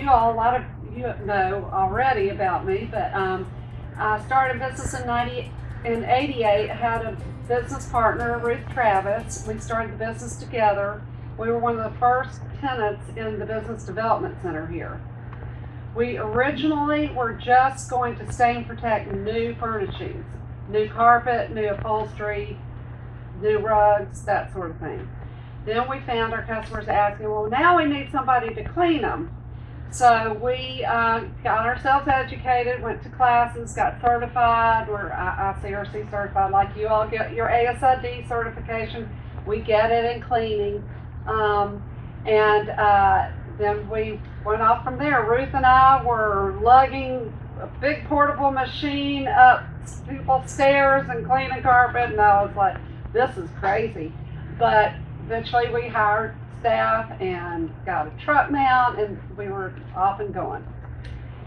you all, a lot of you know already about me, but I started business in '88. Had a business partner, Ruth Travis. We started the business together. We were one of the first tenants in the Business Development Center here. We originally were just going to stain protect new furnishings, new carpet, new upholstery, new rugs, that sort of thing. Then we found our customers asking, well, now we need somebody to clean them. So we got ourselves educated, went to classes, got certified. We're ICRC certified, like you all get your ASID certification. We get it in cleaning. Then we went off from there. Ruth and I were lugging a big portable machine up people's stairs and cleaning carpet, and I was like, this is crazy. But eventually we hired staff and got a truck mount, and we were off and going.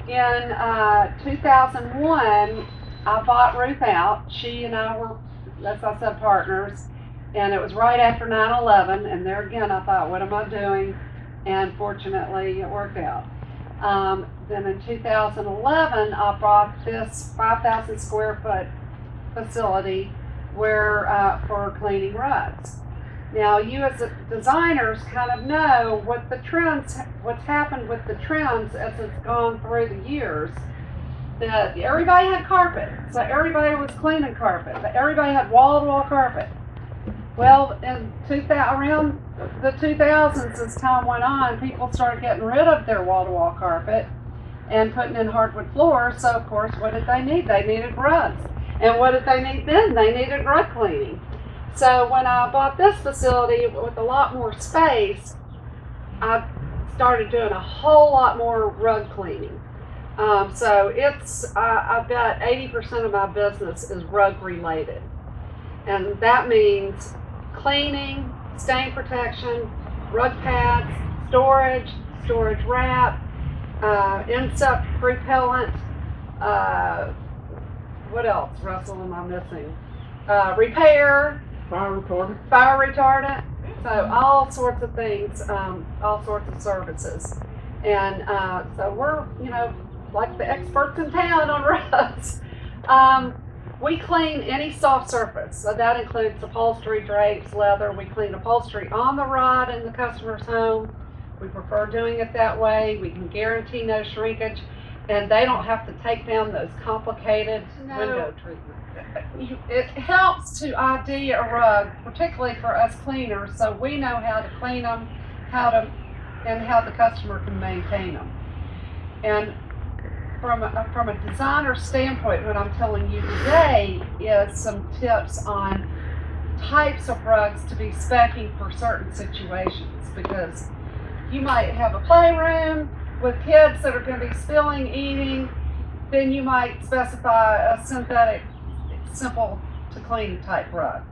In 2001, I bought Ruth out. She and I were, as I said, partners, and it was right after 9/11, and there again I thought, what am I doing? And fortunately it worked out. Then in 2011, I bought this 5,000 square foot facility where for cleaning rugs. Now, you as designers kind of know what the trends, what's happened with the trends as it's gone through the years. That everybody had carpet, so everybody was cleaning carpet, but everybody had wall-to-wall carpet. Well, in around the 2000s, as time went on, people started getting rid of their wall-to-wall carpet and putting in hardwood floors. So, of course, what did they need? They needed rugs. And what did they need then? They needed rug cleaning. So when I bought this facility with a lot more space, I started doing a whole lot more rug cleaning. So it's, I bet 80% of my business is rug related. And that means cleaning, stain protection, rug pads, storage wrap, insect repellent, what else, Russell, am I missing? Repair, Fire retardant, so all sorts of things, all sorts of services. And so we're, like the experts in town on rugs. We clean any soft surface, so that includes upholstery, drapes, leather. We clean upholstery on the rod in the customer's home. We prefer doing it that way. We can guarantee no shrinkage, and they don't have to take down those complicated window treatments. It helps to ID a rug, particularly for us cleaners, so we know how to clean them, and how the customer can maintain them. And from a designer standpoint, what I'm telling you today is some tips on types of rugs to be speccing for certain situations, because you might have a playroom with kids that are going to be spilling, eating, then you might specify a synthetic, simple to clean type rug.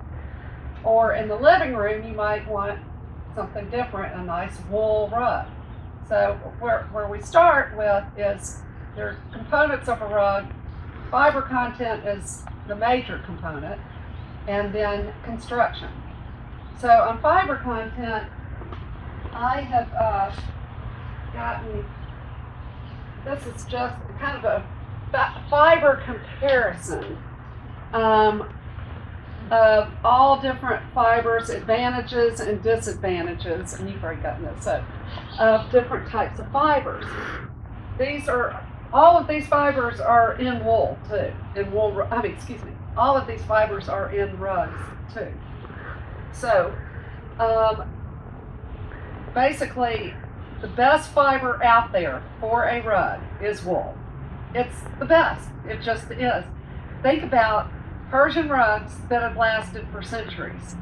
Or in the living room, you might want something different, a nice wool rug. So where we start with is there's components of a rug. Fiber content is the major component, and then construction. So on fiber content, I have gotten, this is just kind of a fiber comparison of all different fibers, advantages and disadvantages, and you've already gotten this, so of different types of fibers. All of these fibers are in wool too. All of these fibers are in rugs too. So basically, the best fiber out there for a rug is wool. It's the best. It just is. Think about Persian rugs that have lasted for centuries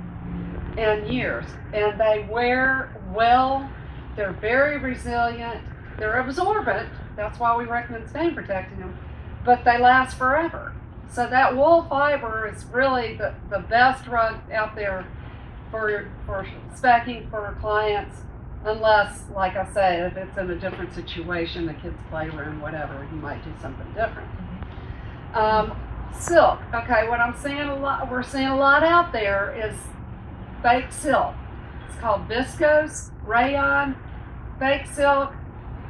and years, and they wear well. They're very resilient. They're absorbent. That's why we recommend stain protecting them, but they last forever. So that wool fiber is really the best rug out there for speccing for clients, unless, like I say, if it's in a different situation, a kid's playroom, whatever, you might do something different. Silk. Okay, what I'm seeing we're seeing a lot out there is fake silk. It's called viscose, rayon, fake silk.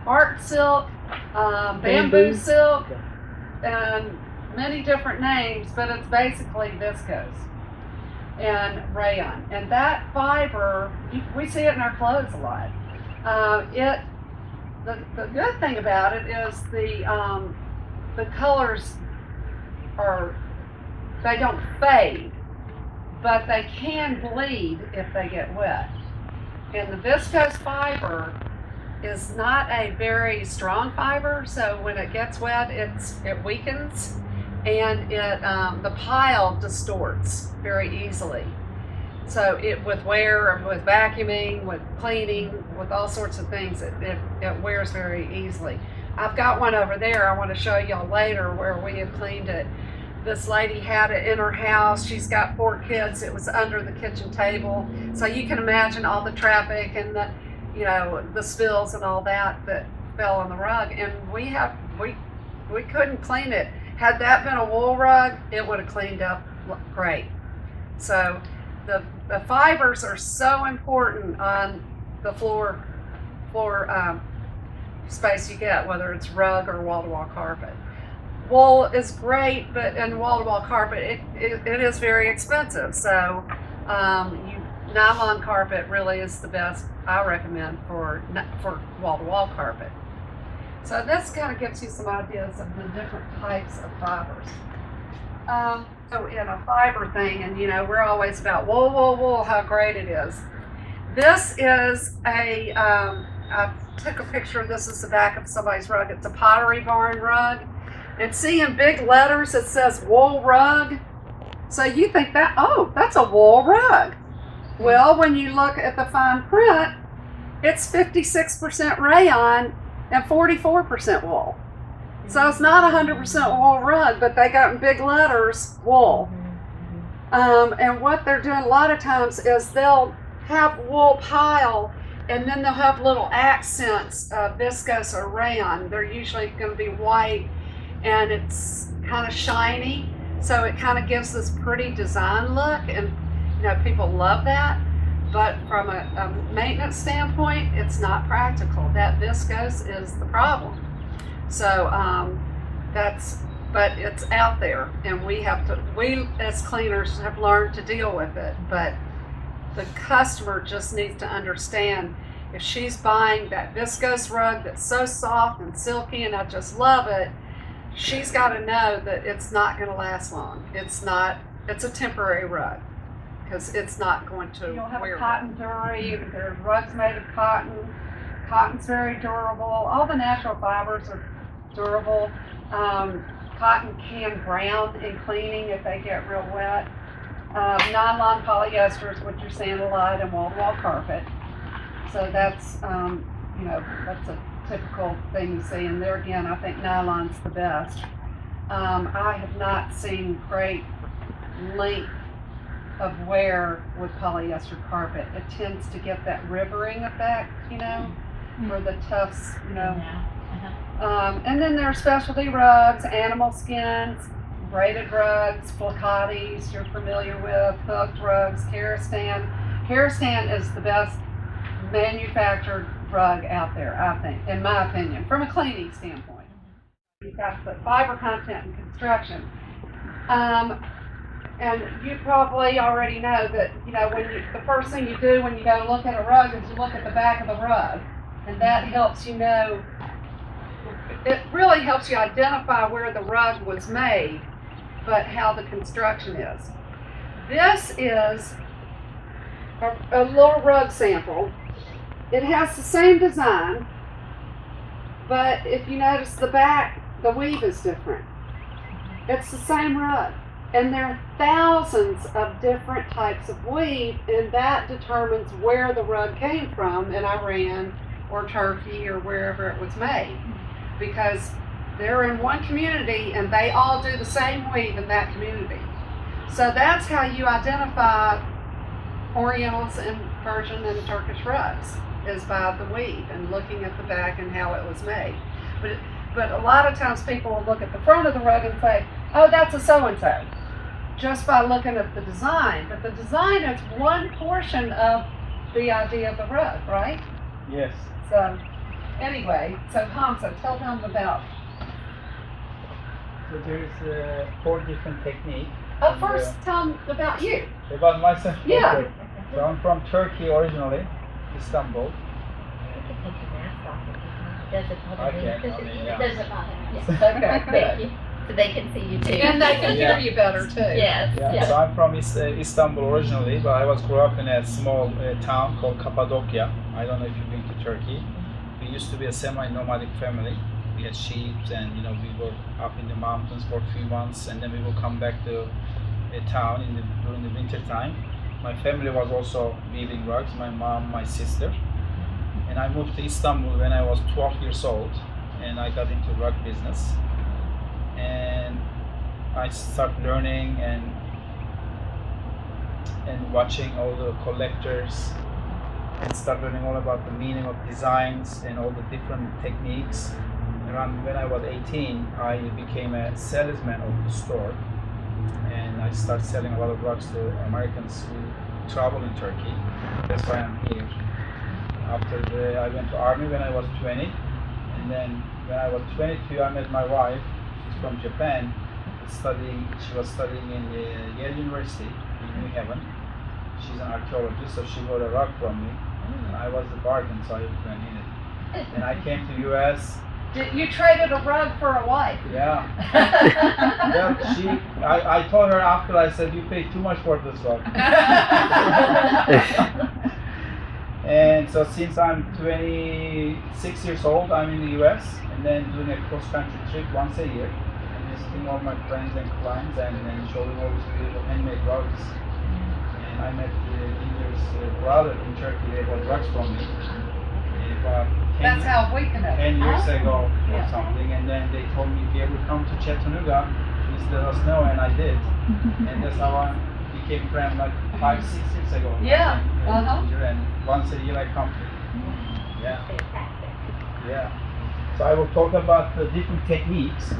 art silk, bamboo silk, and many different names, but it's basically viscose and rayon. And that fiber, we see it in our clothes a lot. The good thing about it is the colors they don't fade, but they can bleed if they get wet. And the viscose fiber is not a very strong fiber, so when it gets wet, it weakens, and the pile distorts very easily. So with wear, with vacuuming, with cleaning, with all sorts of things, it wears very easily. I've got one over there I want to show y'all later where we have cleaned it. This lady had it in her house. She's got 4 kids. It was under the kitchen table. So you can imagine all the traffic and the spills and all that fell on the rug. And we couldn't clean it. Had that been a wool rug, it would have cleaned up great. So the fibers are so important on the floor space you get, whether it's rug or wall-to-wall carpet. Wool is great, and wall-to-wall carpet, it is very expensive. So nylon carpet really is the best I recommend for wall-to-wall carpet. So this kind of gives you some ideas of the different types of fibers. So in a fiber thing, and we're always about wool, how great it is. This is I took a picture. This is the back of somebody's rug. It's a Pottery Barn rug. And see in big letters it says wool rug. So you think that's a wool rug. Well, when you look at the fine print, it's 56% rayon and 44% wool. So it's not 100% wool rug, but they got in big letters, wool. And what they're doing a lot of times is they'll have wool pile, and then they'll have little accents of viscose or rayon. They're usually going to be white, and it's kind of shiny, so it kind of gives this pretty design look, and people love that. But from a maintenance standpoint, it's not practical. That viscose is the problem. So but it's out there, and we as cleaners have learned to deal with it. But the customer just needs to understand, if she's buying that viscose rug that's so soft and silky and I just love it, she's got to know that it's not going to last long. It's a temporary rug, because it's not going to You'll have wear a cotton durry. There's rugs made of cotton. Cotton's very durable. All the natural fibers are durable. Cotton can brown in cleaning if they get real wet. Nylon polyester is what you're seeing a lot in wall-to-wall carpet. So that's that's a typical thing you see. And there again, I think nylon's the best. I have not seen great length of wear with polyester carpet. It tends to get that rivering effect, where the tufts, and then there are specialty rugs, animal skins, braided rugs, flocati you're familiar with, hooked rugs, Karastan. Karastan is the best manufactured rug out there, I think, in my opinion, from a cleaning standpoint. You've got the fiber content and construction. And you probably already know that, the first thing you do when you go look at a rug is you look at the back of the rug. And that helps it really helps you identify where the rug was made, but how the construction is. This is a little rug sample. It has the same design, but if you notice the back, the weave is different. It's the same rug. And there are thousands of different types of weave, and that determines where the rug came from in Iran or Turkey or wherever it was made. Because they're in one community and they all do the same weave in that community. So that's how you identify Orientals and Persian and Turkish rugs, is by the weave and looking at the back and how it was made. But a lot of times people will look at the front of the rug and say, oh, that's a so-and-so, just by looking at the design. But the design is one portion of the idea of the rug, right? Yes. So, anyway, so Hamza, tell them about. So there's 4 different techniques. First, tell them about you. About myself. Yeah. Okay. So I'm from Turkey originally, Istanbul. You can take your mask off if you want. Does it bother I me? can, I mean, yeah. Does it bother me? Yes. Okay, Thank good. you. So they can see you too. And they can Yeah. hear you better too. Yes. Yeah, Yes. so I'm from Istanbul originally, but I was grew up in a small town called Cappadocia. I don't know if you've been to Turkey. We used to be a semi-nomadic family. We had sheep, and we were up in the mountains for a few months, and then we will come back to a town during the winter time. My family was also weaving rugs. My mom, my sister, and I moved to Istanbul when I was 12 years old, and I got into rug business. And I started learning and watching all the collectors, and start learning all about the meaning of designs and all the different techniques. Around when I was 18, I became a salesman of the store, and I started selling a lot of rugs to Americans who travel in Turkey. That's why I'm here. After I went to army when I was 20, and then when I was 22, I met my wife. She's from Japan. She was studying in Yale University in New Haven. She's an archaeologist, so she bought a rug from me. And I was the bargain, so I went in it. And I came to US. You traded a rug for a wife. Yeah. I told her after, I said, you paid too much for this rug. And so since I'm 26 years old, I'm in the US, and then doing a cross-country trip once a year, and visiting all my friends and clients, and then showing all these beautiful handmade rugs. And I met the dealer's brother in Turkey. They bought rugs from me. About 10 That's how we connected. 10 years ago or Yeah. something, and then they told me, if you ever come to Chattanooga, please let us know, and I did. And that's how I became friends, like 5-6 years ago. Yeah. And, Uh-huh. and once a year I come. Yeah. Fantastic. Yeah. So I will talk about the different techniques,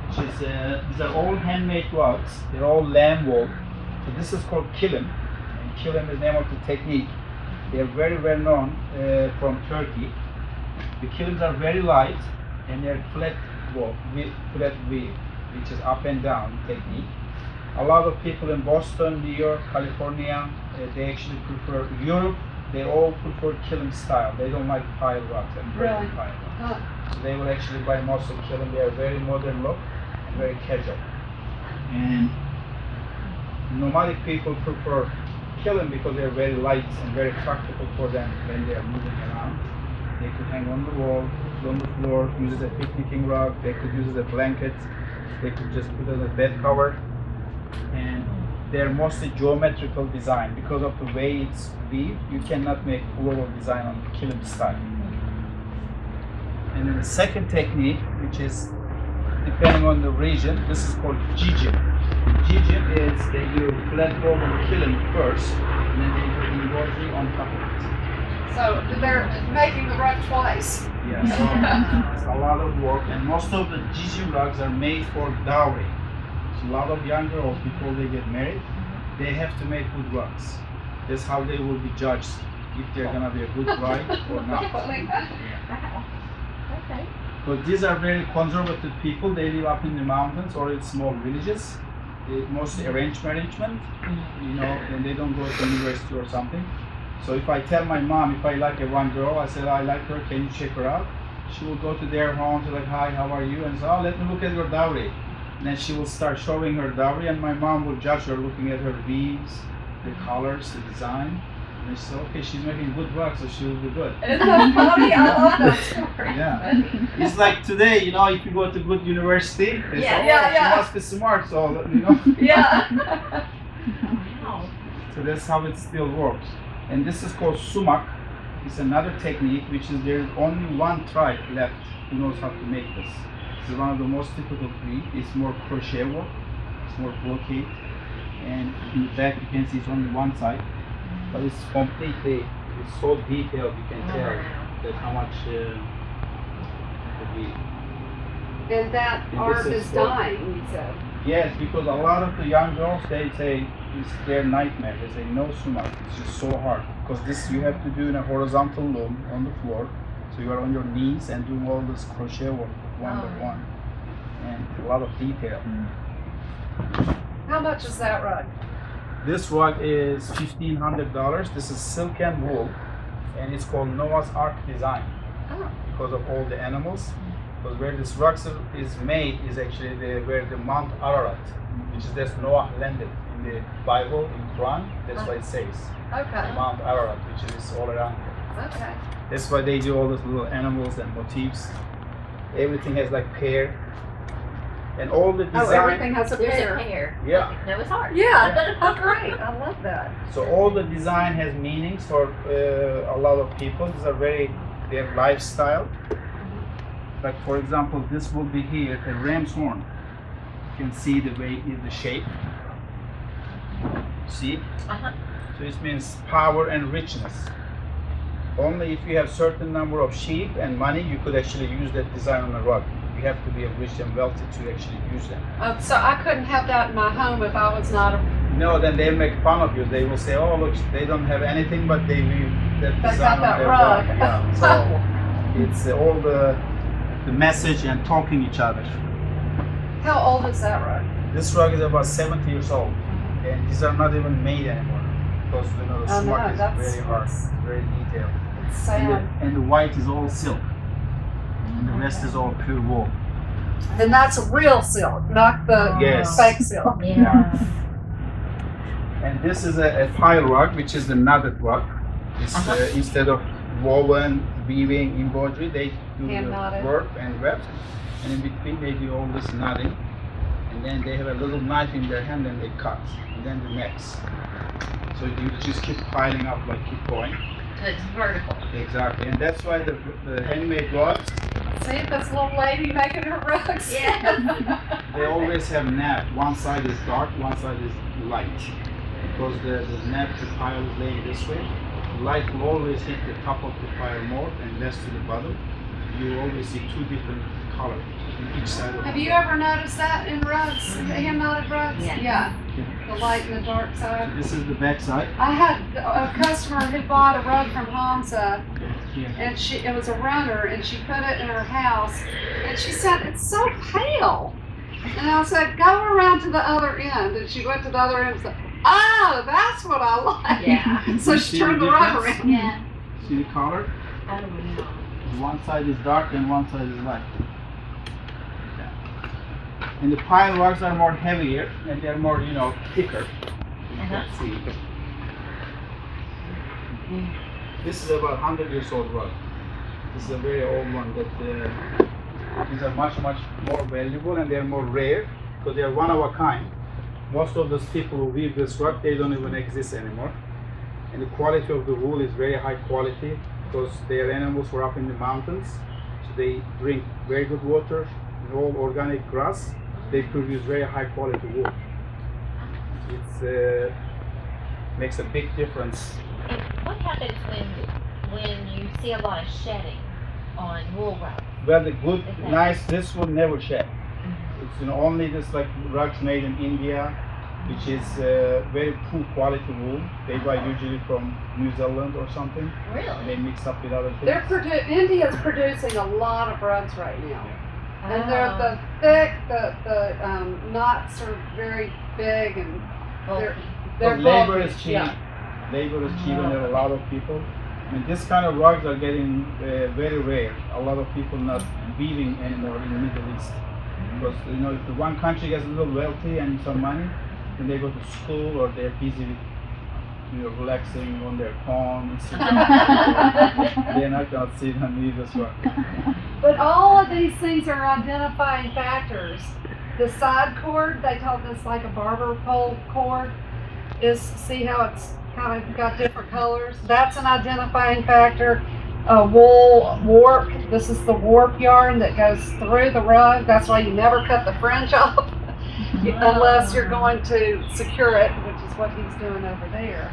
which is these are all handmade rugs. They're all lamb wool. So this is called kilim, and kilim is the name of the technique. They are very well known from Turkey. The kilims are very light, and they're flat weave, which is up and down technique. A lot of people in Boston, New York, California, they actually prefer Europe. They all prefer kilim style. They don't like pile rugs and Really? pile rugs. Huh. So they will actually buy most of kilim. They are very modern look and very casual. And nomadic people prefer kilim because they are very light and very practical for them when they are moving around. They could hang on the wall, on the floor, use it as a picnicking rug. They could use it as a blanket. They could just put it as a bed cover. And they're mostly geometrical design. Because of the way it's weaved, you cannot make floral design on kilim style. And then the second technique, which is depending on the region, this is called jijim. Jijim is they do flat roll on kilim first, and then they do embroidery on top of it. So they're making the rug twice. Yeah, so it's a lot of work, and most of the jijim rugs are made for dowry. So a lot of young girls, before they get married, they have to make good rugs. That's how they will be judged if they're gonna be a good bride or not. Wow. Okay. But these are very conservative people. They live up in the mountains or in small villages. They mostly arranged arrangement, and they don't go to university or something. So if I tell my mom, if I like one girl, I said, I like her, can you check her out? She will go to their home, to like, hi, how are you? And say, oh, let me look at your dowry. And then she will start showing her dowry, and my mom will judge her looking at her weaves, the colors, the design. And she said, okay, she's making good rugs, so she will be good. Isn't that funny? I love that story. Yeah. It's like today, if you go to good university, they say, oh, Yeah. she must be smart, so, Yeah. Wow. So that's how it still works. And this is called sumak. It's another technique, which is there's only one tribe left who knows how to make this. It's one of the most difficult breed. It's more crochet work. It's more brocade. And in the back you can see it's only one side. But it's so detailed, you can tell that how much the weave. And that And art this is is what- dying, you said. Yes, because a lot of the young girls, they say it's their nightmare. They say no sumak, it's just so hard. Because this you have to do in a horizontal loom on the floor. So you are on your knees and doing all this crochet work one by one, and a lot of detail. How much is that rug? This rug is $1,500. This is silk and wool, and it's called Noahs Ark design Oh. because of all the animals. Because where this rug is made is actually where the Mount Ararat, which is that's Noah landed in the Bible, in Quran. That's what it says. Okay. Mount Ararat, which is all around here. Okay. That's why they do all those little animals and motifs. Everything has like pear, and all the design. Oh, everything has a There's a pair. pair. Yeah. Noah's Ark. Yeah. Oh, great. I love that. So all the design has meanings for a lot of people. These are their lifestyle. Like for example, this will be here a ram's horn. You can see the shape. See? Uh-huh. So this means power and richness. Only if you have certain number of sheep and money, you could actually use that design on a rug. You have to be rich and wealthy to actually use them. So I couldn't have that in my home if I was not a. No, then they make fun of you. They will say, "Oh, look, they don't have anything, but they weave that They design got on that their rug." Yeah. So it's all the message and talking each other. How old is that rug? This rug is about 70 years old, and these are not even made anymore because the Oh, smart no, is that's- very hard, very detailed. It's And sad. the white is all silk, and the rest is all pure wool. And that's real silk, not the Yes. fake silk. Yeah. And this is a file rug, which is the knotted rug. It's, instead of woven, weaving, embroidery, they do Hand the knotted. work and web, and in between they do all this knotting, and then they have a little knife in their hand and they cut, and then the next. So you just keep piling up, like keep going. So it's vertical. Exactly, and that's why the handmade rugs, See this little lady making her rugs? Yeah. they always have nap. One side is dark, one side is light. Because the nap, the pile is laying this way. Light will always hit the top of the pile more and less to the bottom. You always see two different colors in each side of Have the you rug. ever noticed that in rugs, the hand knotted rugs? Yeah. The light and the dark side. This is the back side. I had a customer who bought a rug from Hamza, Here. and it was a runner, and she put it in her house, and she said, "It's so pale." And I said, "Go around to the other end," and she went to the other end and said, "Oh, that's what I like." Yeah. So You she see turned the the rug difference? around. Yeah. See the color? Oh, wow. One side is dark and one side is light. And the pile rugs are more heavier and they're more, thicker. You can see. This is about 100 years old rug. This is a very old one that these are much more valuable and they're more rare because they are one of a kind. Most of those people who weave this rug, they don't even exist anymore. And the quality of the wool is very high quality because their animals were up in the mountains. So they drink very good water and all organic grass. They produce very high quality wool. It makes a big difference. And what happens when you see a lot of shedding on wool rugs? Well, the good, Okay. nice, this will never shed. It's only this like rugs made in India, which is very poor quality wool. They buy usually from New Zealand or something. And Really? they mix up with other things. India's producing a lot of rugs right now. And they're the thick, the knots are very big, and they're But labor bulky. is cheap. Yeah. Labor is cheap and there are a lot of people. I mean, this kind of rugs are getting very rare. A lot of people not weaving anymore in the Middle East. Because, if the one country gets a little wealthy and some money, then they go to school or they're busy with, relaxing on their phones. They're not going to sit and weave this rug. But all of these things are identifying factors. The side cord, they call this like a barber pole cord, see how it's kind of got different colors? That's an identifying factor. Wool warp, this is the warp yarn that goes through the rug. That's why you never cut the fringe off unless you're going to secure it, which is what he's doing over there.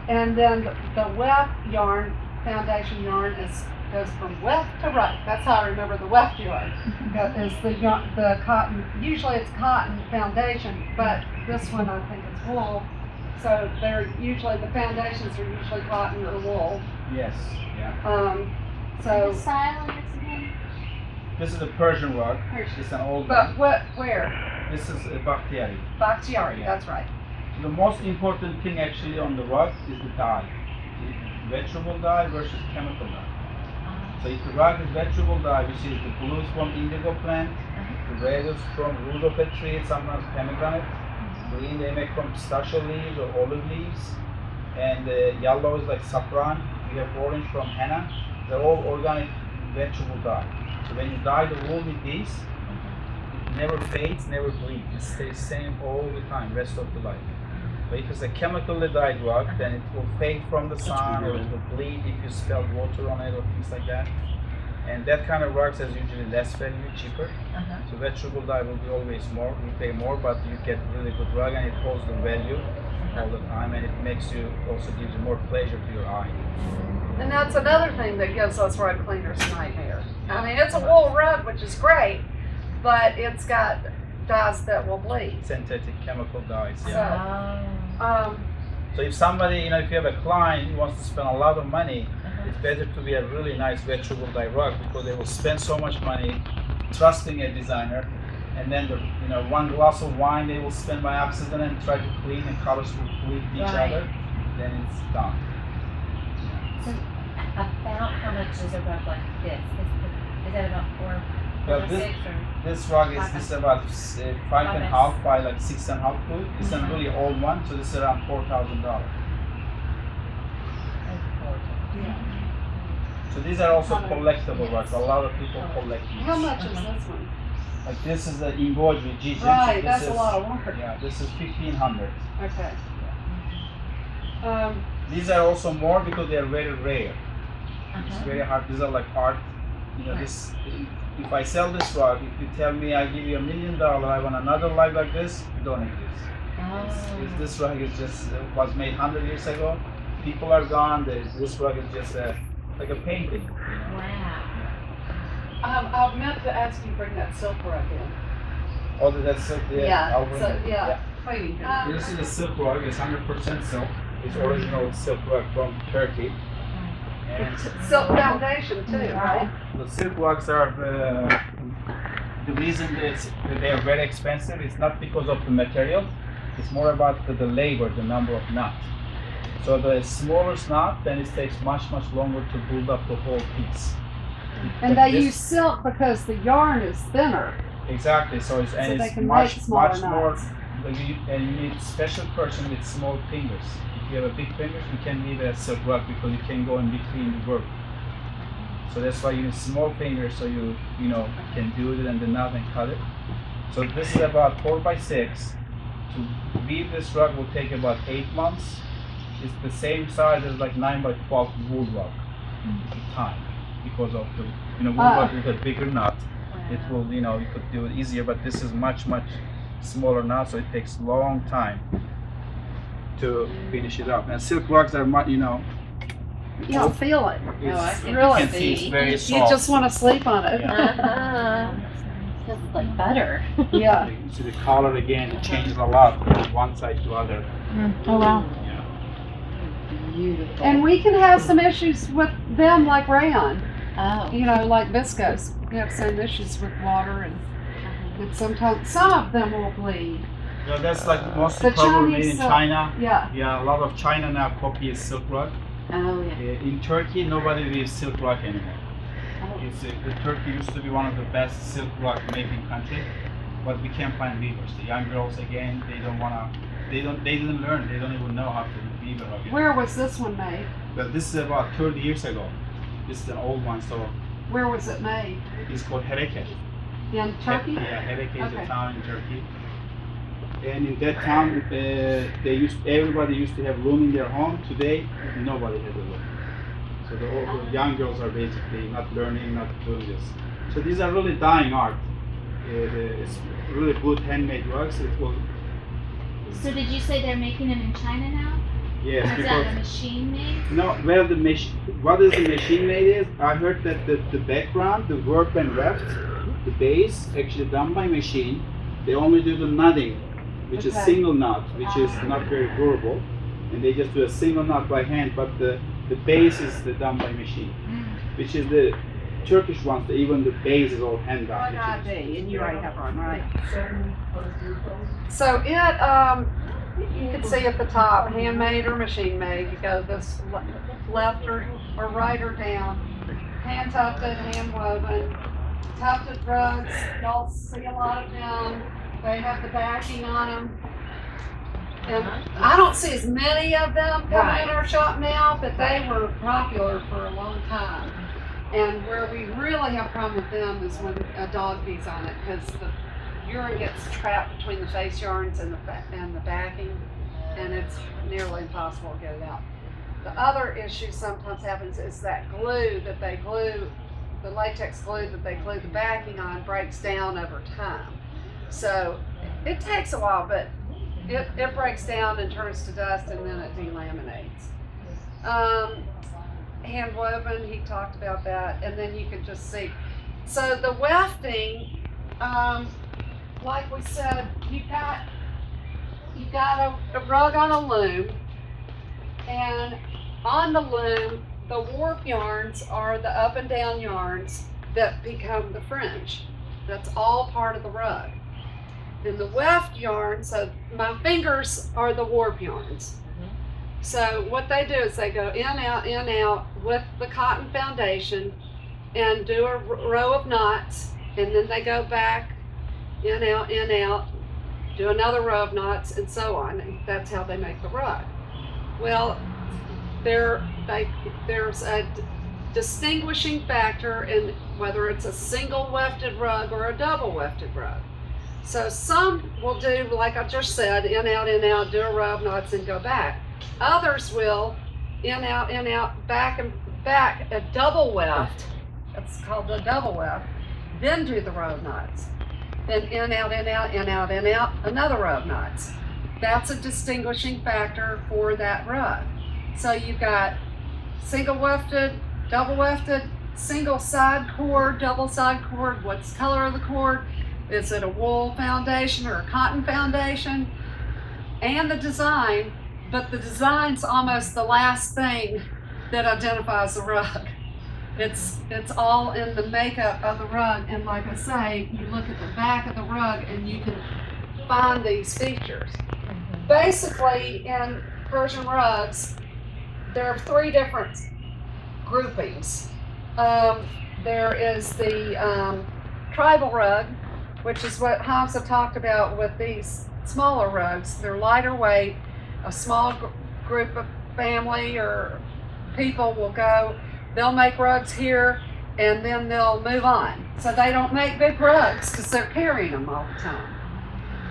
And then the weft yarn, foundation yarn, goes from weft to right. That's how I remember the weft yarn. Is the cotton. Usually it's cotton foundation, but this one I think is wool. So the foundations are usually cotton or wool. Yes, yeah. So, style of this again? This is a Persian rug. Persian. It's an old but one. where? This is a Bakhtiari. Bakhtiari, Yeah. that's right. The most important thing actually on the rug is the dye. The vegetable dye versus chemical dye. So if the rug is vegetable dye, which is the blue is from indigo plant, the red is from root of a tree, sometimes pomegranate, green they make from pistachio leaves or olive leaves, and yellow is like saffron, we have orange from henna. They're all organic vegetable dye. So when you dye the wool with these, it never fades, never bleeds. It stays same all the time, rest of the life. But if it's a chemically dyed rug, then it will fade from the sun or it will bleed if you spill water on it or things like that. And that kind of rugs has usually less value, cheaper. So vegetable dye will be always more, you pay more, but you get really good rug and it holds the value all the time, and it makes you, also gives you more pleasure to your eye. And that's another thing that gives us rug cleaners a nightmare. I mean, it's a wool rug, which is great, but it's got dyes that will bleed. Synthetic chemical dyes, yeah. So if somebody, if you have a client who wants to spend a lot of money, it's better to be a really nice vegetable dye rug, because they will spend so much money trusting a designer, and then one glass of wine they will spend by accident and try to clean, and colors will bleed each other, then it's done. So about how much is a rug like this? Is that about four Well, or six or? this rug is about 5.5 by like 6.5 foot. It's a really old one, so this is around $4,000. So these are also collectible rugs. A lot of people collect these. How much is this one? Like this is the embroidery Gigi. Right, that's a lot of work. Yeah, this is 1,500. Okay. These are also more because they are very rare. It's very hard. These are like art. This. If I sell this rug, if you tell me I give you $1 million, I want another rug like this, it don't exist. This rug is just was made 100 years ago. People are gone. This rug is just like a painting. Wow. I meant to ask you to bring that silk rug in. Oh, that's silk. I'll bring it. Please. This is a silk rug. It's 100% silk. It's original silk rug from Turkey. And Silk foundation too, right? the silk rugs are the reason that they are very expensive. It's not because of the material. It's more about the labor, the number of knots. So the smaller knot, then it takes much longer to build up the whole piece. And they use silk because the yarn is thinner. Exactly. So it's they it's can much make smaller more. knots. And you need special person with small fingers. If you have a big fingers, you can leave it as silk rug because you can go in between the work. So that's why you need small fingers, so you can do it and the knot and cut it. So this is about 4x6. To weave this rug will take about 8 months. It's the same size as like 9x12 wool rug. Time, because of the wool rug with a bigger knot. It will you could do it easier, but this is much smaller knot, so it takes long time to finish it up. And silk rugs are You don't feel it. it's, you really can see it's very You soft. just want to sleep on it. Feels like butter. Yeah. You see the color again, it changes a lot from one side to other. Oh wow. Yeah. Beautiful. And we can have some issues with them like rayon. Oh. Like viscose. We have some issues with water and sometimes some of them will bleed. Yeah, that's like mostly The probably made Chinese in silk. China. Yeah. Yeah, a lot of China now copy silk rug. Oh yeah. In Turkey, nobody weaves silk rug anymore. Turkey used to be one of the best silk rug making country, but we can't find weavers. The young girls again, they didn't learn. They don't even know how to weave a rug. Where was this one made? But this is about 30 years ago. This is an old one, so Where was it made? it's called Hereke. In Turkey? Yeah, Hereke is Okay. a town in Turkey. And in that town, everybody used to have room in their home. Today, nobody has a room. So the young girls are basically not learning, not doing this. So these are really dying art. It's really good handmade rugs. It will, So did you say they're making them in China now? yes, Or is that a machine made? no, well, what is the machine made is, I heard that the background, the warp and weft, the base, actually done by machine. They only do the knotting, which is Okay. single knot, which is not very durable. And they just do a single knot by hand, but the base is done by machine. which is the Turkish ones. Even the base is all hand Rug done. ID, and you already have one, right? So you can see at the top, handmade or machine made. You go this left or right or down. Hand tufted, hand woven. Tufted rugs, y'all see a lot of them. They have the backing on them. And I don't see as many of them coming in our shop now, but they were popular for a long time. And where we really have a problem with them is when a dog pees on it, because the urine gets trapped between the face yarns and the backing, and it's nearly impossible to get it out. The other issue sometimes happens is that glue that they glue, the latex glue that they glue the backing on, breaks down over time. So it takes a while, but it breaks down and turns to dust, and then it delaminates. Hand woven, he talked about that, and then you can just see. So the wefting, like we said, you've got a rug on a loom, and on the loom, the warp yarns are the up and down yarns that become the fringe. That's all part of the rug. Then the weft yarn, so my fingers are the warp yarns. So what they do is they go in, out with the cotton foundation and do a row of knots, and then they go back, in, out, do another row of knots, and so on. And that's how they make the rug. Well, there's a distinguishing factor in whether it's a single wefted rug or a double wefted rug. So some will do, like I just said, in, out, do a row of knots and go back. Others will in, out, back and back, a double weft. That's called a double weft. Then do the row of knots. Then in, out, another row of knots. That's a distinguishing factor for that rug. So you've got single wefted, double wefted, single side cord, double side cord. What's the color of the cord? Is it a wool foundation or a cotton foundation? And the design, but the design's almost the last thing that identifies the rug. It's all in the makeup of the rug, and like I say, you look at the back of the rug and you can find these features. Basically, in Persian rugs, there are three different groupings. There is the tribal rug, which is what Hamza talked about with these smaller rugs. They're lighter weight. A small group of family or people will go, they'll make rugs here, and then they'll move on. So they don't make big rugs because they're carrying them all the time.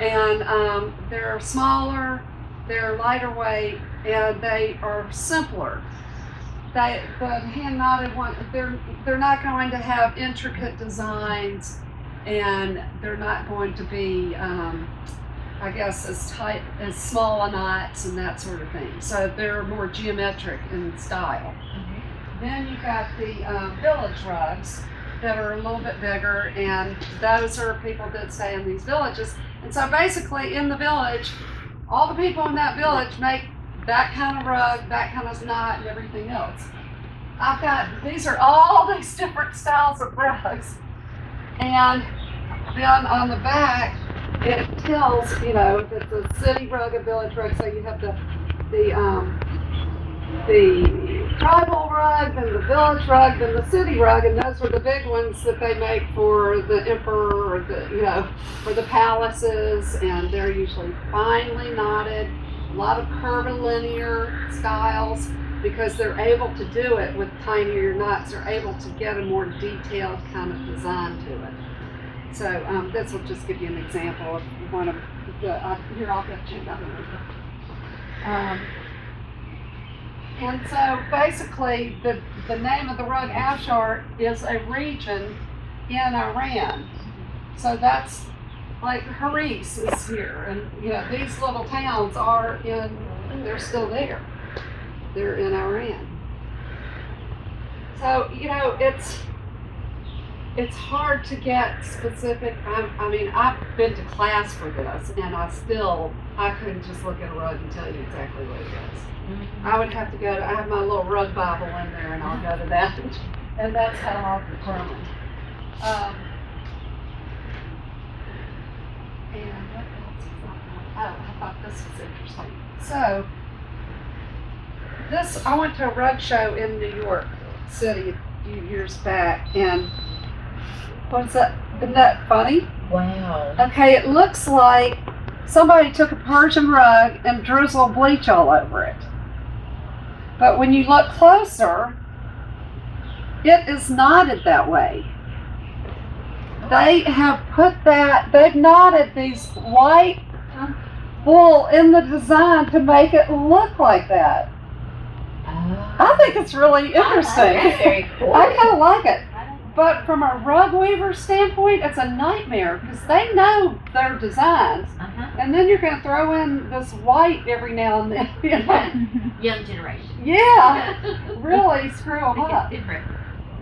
And they're smaller, they're lighter weight, and they are simpler. The hand knotted one, they're not going to have intricate designs, and they're not going to be, I guess, as tight, as small knots and that sort of thing. So they're more geometric in style. Then you've got the village rugs that are a little bit bigger, and those are people that stay in these villages. And so basically in the village, all the people in that village make that kind of rug, that kind of knot, and everything else. These are all these different styles of rugs. And then on the back, it tells, if it's a city rug, a village rug, so you have the tribal rug, then the village rug, then the city rug, and those are the big ones that they make for the emperor or for the palaces, and they're usually finely knotted, a lot of curvilinear styles, because they're able to do it with tinier knots. They're able to get a more detailed kind of design to it. So this will just give you an example of one of the, here I'll get you another one. And so basically the name of the rug, Afshar, is a region in Iran. So that's like Haris is here, and these little towns they're still there. They're in Iran. So it's hard to get specific. I've been to class for this, and I couldn't just look at a rug and tell you exactly what it is. I would have to I have my little rug Bible in there, and I'll go to that And that's how I'll determine. And what else is on there? Oh, I thought this was interesting. So, I went to a rug show in New York City a few years back, and what's that? Isn't that funny? Wow. Okay, it looks like somebody took a Persian rug and drizzled bleach all over it. But when you look closer, it is knotted that way. They have they've knotted these white wool in the design to make it look like that. I think it's really interesting. That's very cool. I kind of like it. But from a rug weaver standpoint, it's a nightmare because they know their designs. And then you're going to throw in this white every now and then. You know? Young generation. Yeah, really screw them up. It's different.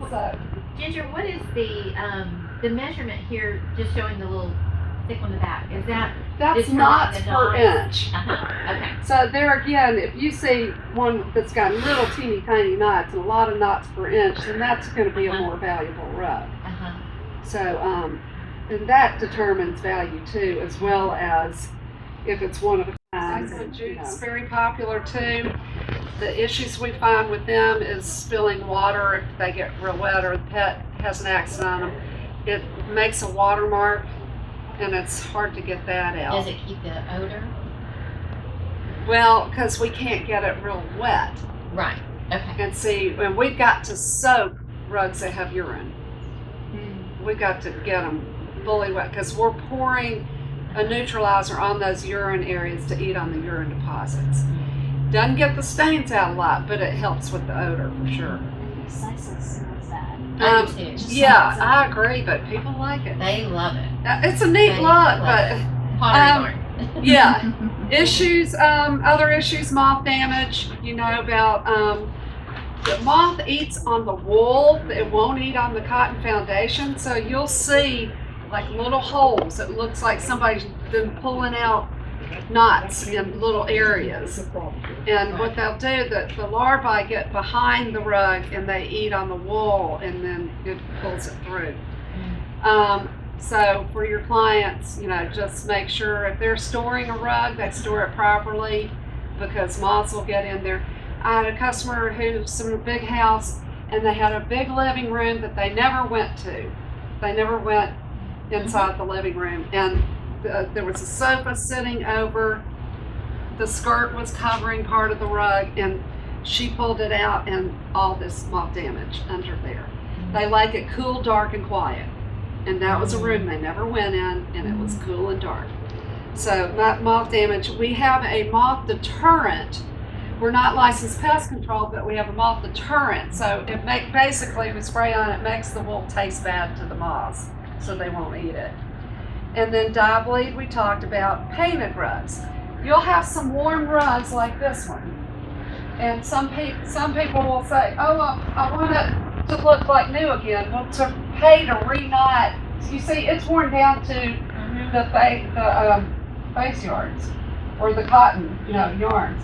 So, Ginger, what is the measurement here? Just showing the little thick on the back. Is that that's determining knots the per knots? inch. Okay. So there again, if you see one that's got little teeny tiny knots and a lot of knots per inch, then that's going to be a more valuable rug. So, and that determines value too, as well as if it's one of a kind. Saxon You know. jute's very popular too. The issues we find with them is spilling water if they get real wet or the pet has an accident on them. It makes a watermark, and it's hard to get that out. Does it keep the odor? Well, because we can't get it real wet. Right. Okay. And see, and we've got to soak rugs that have urine. We've got to get them fully wet because we're pouring a neutralizer on those urine areas to eat on the urine deposits. Doesn't get the stains out a lot, but it helps with the odor for sure. I do too. Yeah, I agree, but people like it. They love it. It's a neat They look, love but it. Pottery barn. yeah. Issues, other issues, moth damage, you know about, the moth eats on the wool, it won't eat on the cotton foundation, so you'll see like little holes. It looks like somebody's been pulling out knots in little areas. And what they'll do, the larvae get behind the rug and they eat on the wool and then it pulls it through. So for your clients, you know, just make sure if they're storing a rug, they store it properly because moths will get in there. I had a customer who's in a big house and they had a big living room that they never went to. They never went inside the living room, and there was a sofa sitting over, the skirt was covering part of the rug, and she pulled it out and all this moth damage under there. They like it cool, dark, and quiet. And that was a room they never went in, and it was cool and dark. So that moth damage, we have a moth deterrent. We're not licensed pest control, but we have a moth deterrent. So it basically we spray on it, makes the wool taste bad to the moths, so they won't eat it. And then dye bleed, we talked about. Painted rugs. You'll have some warm rugs like this one. And some people will say, oh, I want it to look like new again. Well, to pay to re-knot, you see, it's worn down to the face yards or the cotton, yarns.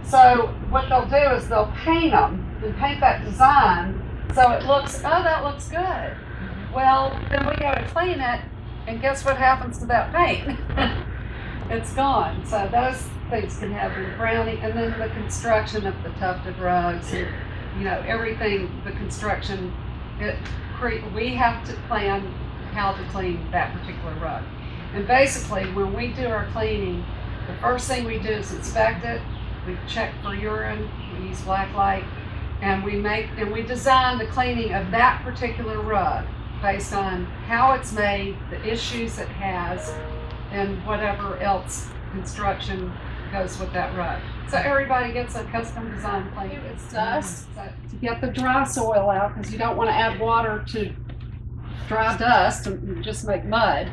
So what they'll do is they'll paint them and paint that design so it looks, oh, that looks good. Well, then we go to clean it, and guess what happens to that paint? It's gone. So those things can happen. Browning, and then the construction of the tufted rugs, and everything. The construction, we have to plan how to clean that particular rug. And basically, when we do our cleaning, the first thing we do is inspect it. We check for urine. We use black light, and we design the cleaning of that particular rug based on how it's made, the issues it has, and whatever else construction goes with that rug. So everybody gets a custom design clean. It's dust to get the dry soil out because you don't want to add water to dry dust and just make mud.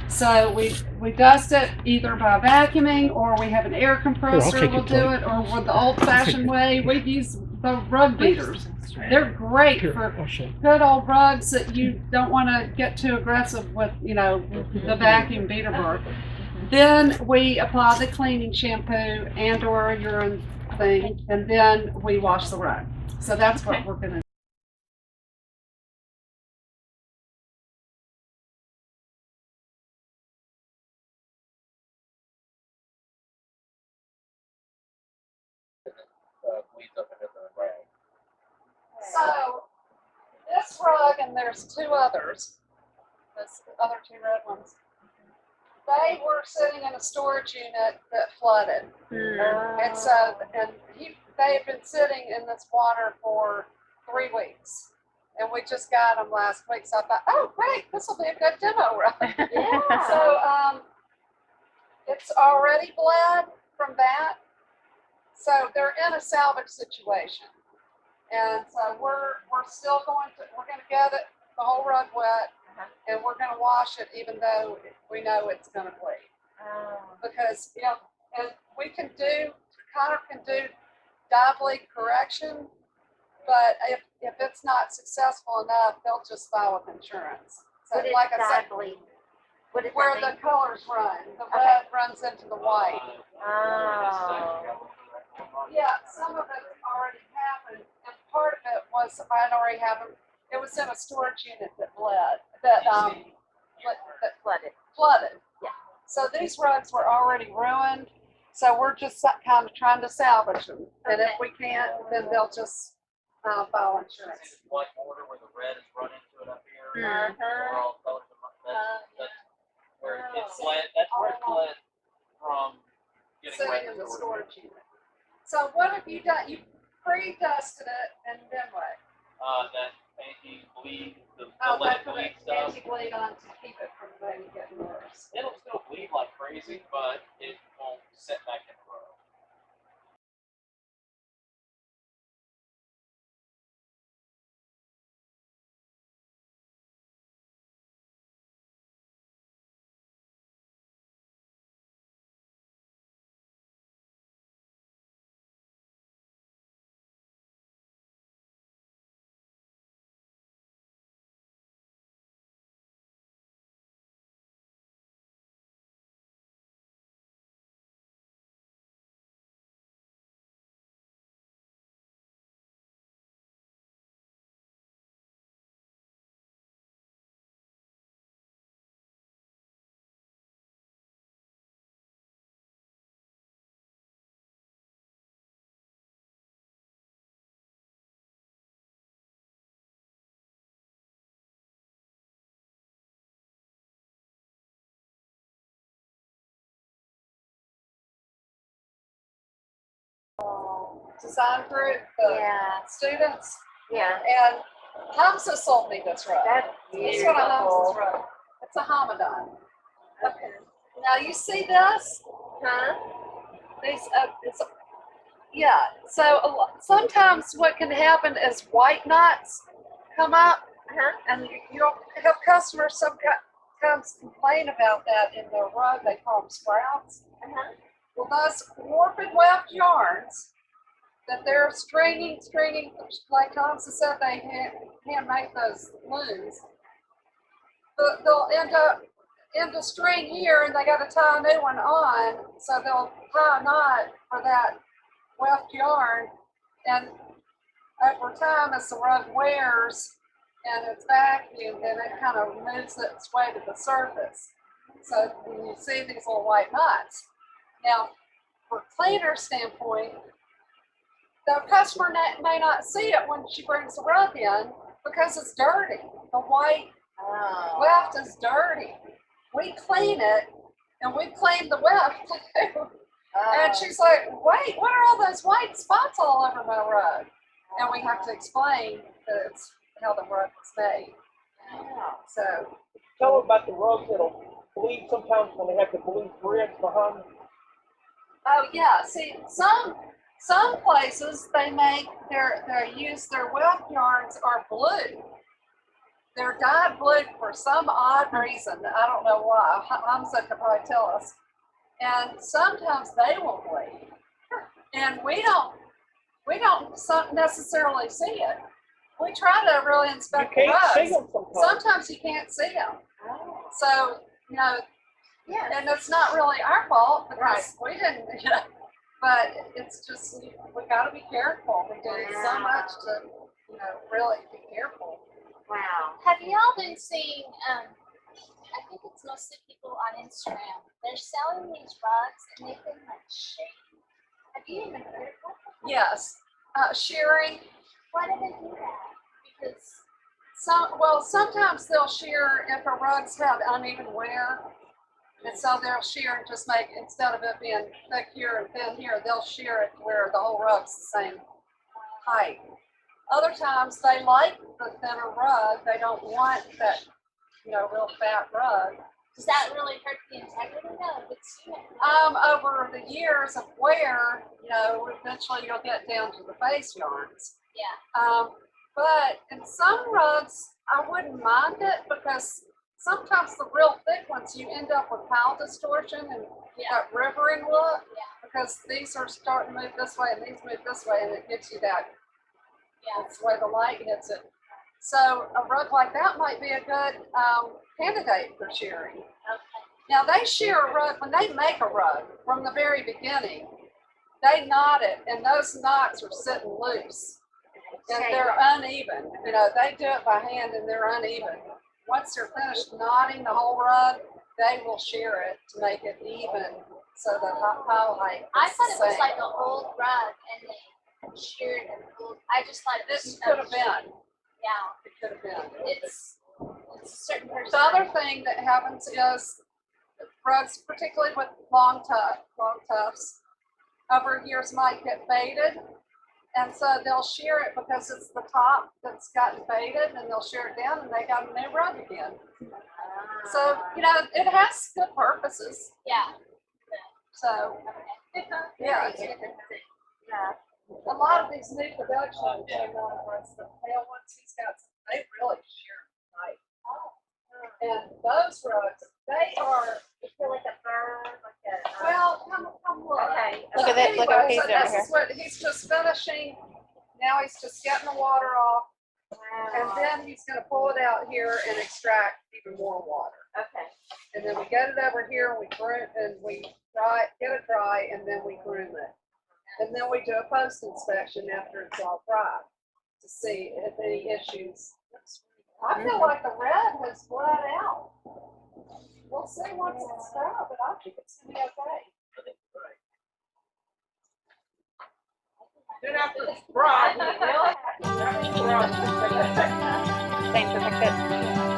So we dust it either by vacuuming, or we have an air compressor will do it, or with the old-fashioned way. We use the rug beaters. They're great for good old rugs that you don't want to get too aggressive with, the vacuum beater bar. Then we apply the cleaning shampoo and or a urine thing, and then we wash the rug. So that's what we're going to do. So this rug, and there's two others, those other two red ones, they were sitting in a storage unit that flooded. And so, they had been sitting in this water for 3 weeks. And we just got them last week. So I thought, oh, great, this will be a good demo rug. Yeah. So it's already bled from that. So they're in a salvage situation. And so we're still going to get it, the whole rug wet, and we're going to wash it even though we know it's going to bleed. Because, and Connor can do dye bleed correction, but if it's not successful enough, they'll just file with insurance. So What is like I dye said, bleed? What does where that the colors run, the red runs into the white. mean? Oh. Yeah, some of it already happened, and part of it was I'd already happened. It was in a storage unit that bled, that flooded. Yeah. So these rugs were already ruined. So we're just kind of trying to salvage them, and if we can't, then they'll just file insurance. White border where the red is run into it up here. Uh-huh. Where all colors that's where it bled. That's where it bled from getting Sitting wet in the storage. storage unit. So what have you done? You pre-dusted it, and then what? That anti-bleed, the Oh, lead they put bleed an stuff. anti-bleed on to keep it from maybe getting worse. It'll still bleed like crazy, but it won't set back in a row. Design group, the Yeah. students, Yeah. and Hamza sold me this rug. That's This one of Hamza's beautiful. rug. It's a Hamadan. Okay. Now you see this? Huh? These, yeah. So sometimes what can happen is white knots come up, Uh-huh. and you'll have customers sometimes complain about that in their rug. They call them sprouts. Uh-huh. Well, those warped weft yarns that they're stringing, like Hamza said, they hand make those looms. They'll end up in the string here, and they got to tie a new one on. So they'll tie a knot for that weft yarn, and over time, as the rug wears and it's vacuumed, then it kind of moves its way to the surface. So when you see these little white knots. Now, from a cleaner's standpoint, the customer may not see it when she brings the rug in because it's dirty. The white Oh. weft is dirty. We clean it, and we clean the weft too. And she's like, wait, what are all those white spots all over my rug? And we have to explain that it's how the rug was made. Wow. So, Tell them about the rugs that'll bleed sometimes when they have to bleed threads behind. oh yeah, see, some places they make their weft yarns are blue. They're dyed blue for some odd reason. I don't know why. Hamza could probably tell us. And sometimes they will bleed, and we don't necessarily see it. We try to really You inspect the can't see rugs. them sometimes. Sometimes you can't see them. Oh. So, Yeah. and it's not really our fault because Right. we didn't, but it's just, we got to be careful. We do so Wow. much to, really be careful. Wow. Have y'all been seeing, I think it's mostly people on Instagram, they're selling these rugs and they've been like shaped. Have you even heard of them? Yes. Shearing. Why do they do that? Because Sometimes they'll shear if a rug's had uneven wear. And so they'll shear and just make, instead of it being thick here and thin here, they'll shear it to where the whole rug's the same height. Other times they like the thinner rug. They don't want that, real fat rug. does that really hurt the integrity though? If it's Over the years of wear, eventually you'll get down to the base yarns. yeah. But in some rugs, I wouldn't mind it because sometimes the real thick ones, you end up with pile distortion and that rivering look because these are starting to move this way and these move this way, and it gives you that. That's the way the light hits it. So a rug like that might be a good candidate for shearing. Okay. Now they shear a rug, when they make a rug from the very beginning, they knot it and those knots are sitting loose. And they're uneven. They do it by hand and they're uneven. Once they're finished knotting the whole rug, they will shear it to make it even so the pile height is I thought it the was same. like an old rug and they sheared an old. I just thought it was. This could have been. Yeah. It could have been. It's a certain person. The other thing that happens is rugs, particularly with long tufts, over years might get faded. And so they'll shear it because it's the top that's gotten faded, and they'll shear it down and they got a new rug again. So, it has good purposes. Yeah. So, yeah. A lot of these new productions, the pale ones he's got, they really shear tight. And those rugs, they are. You feel like a bird, Well, come look. Okay. Look at this, look at what he's doing This is what he's just finishing. Now he's just getting the water off, and then he's going to pull it out here and extract even more water. Okay. And then we get it over here, and we groom, and we get it dry, and then we groom it. And then we do a post inspection after it's all dry to see if any issues. I feel like the red has bled out. We'll see once it's dry, but I think it's going to be okay. Then after it's dry, Same, just like this.